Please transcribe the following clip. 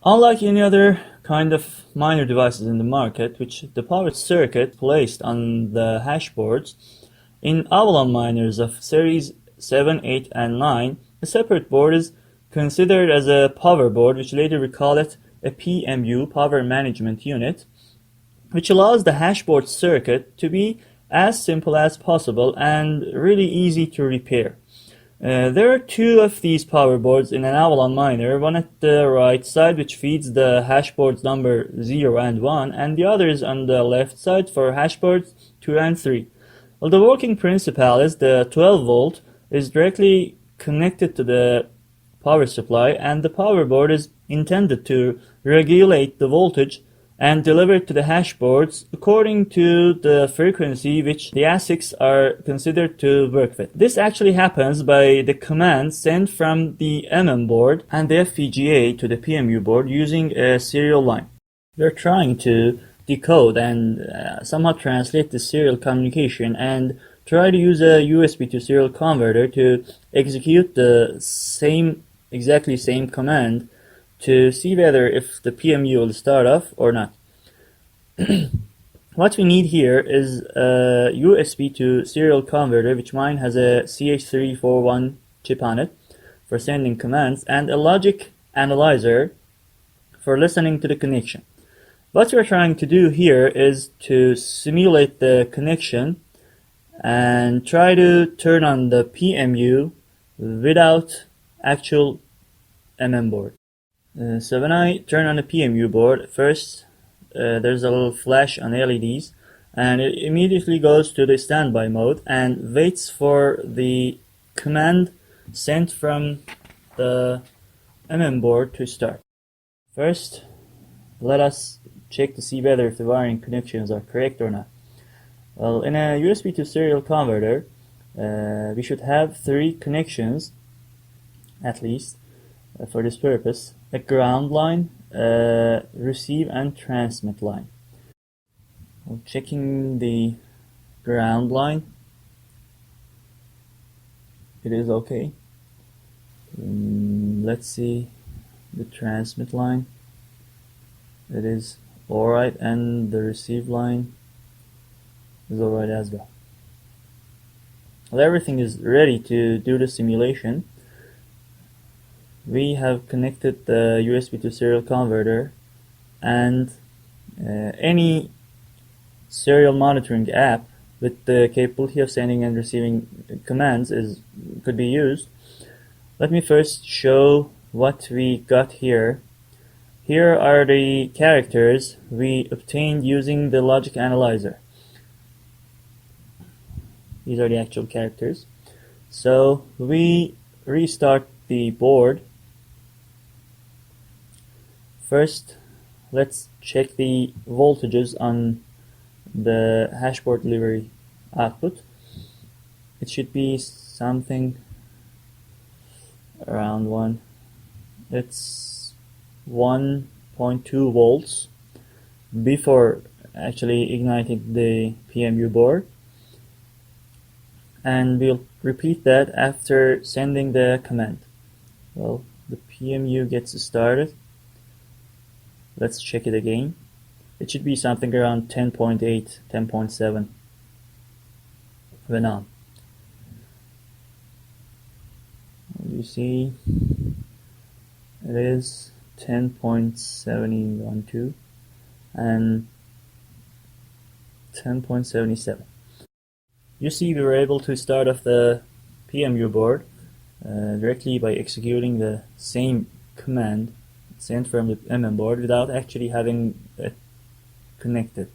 Unlike any other kind of miner devices in the market, which the power circuit placed on the hash boards, in Avalon miners of series 7, 8, and 9, a separate board is considered as a power board, which later we call it a PMU, Power Management Unit, which allows the hashboard circuit to be as simple as possible and really easy to repair. There are two of these power boards in an Avalon miner, one at the right side which feeds the hashboards number 0 and 1, and the other is on the left side for hashboards 2 and 3. Well, the working principle is the 12 volt is directly connected to the power supply, and the power board is intended to regulate the voltage and deliver it to the hashboards according to the frequency which the ASICs are considered to work with. This actually happens by the command sent from the board and the FPGA to the PMU board using a serial line. We're trying to decode and somehow translate the serial communication and try to use a USB to serial converter to execute the exactly same command to see whether if the PMU will start off or not. What we need here is a USB to serial converter, which mine has a CH341 chip on it for sending commands, and a logic analyzer for listening to the connection. What we're trying to do here is to simulate the connection and try to turn on the PMU without actual board. So when I turn on the PMU board, first there's a little flash on LEDs, and it immediately goes to the standby mode and waits for the command sent from the board to start. First, let us check to see whether if the wiring connections are correct or not. Well, in a USB to serial converter, we should have 3 connections at least for this purpose: a ground line, receive and transmit line. Well, checking the ground line, it is okay. Let's see the transmit line. It is alright, and the receive line is alright as well. Well, everything is ready to do the simulation. We have connected the USB to serial converter, and any serial monitoring app with the capability of sending and receiving commands could be used. Let me first show what we got here. Here are the characters we obtained using the logic analyzer. These are the actual characters. So we restart the board. First, let's check the voltages on the hashboard delivery output. It should be something around 1. It's 1.2 volts before actually igniting the PMU board, and we'll repeat that after sending the command. Well, the PMU gets started. Let's check it again. It should be something around 10.8, 10.7 when on. You see, it is 10.712 and 10.77. You see, we were able to start off the PMU board directly by executing the same command sent from the board without actually having it connected.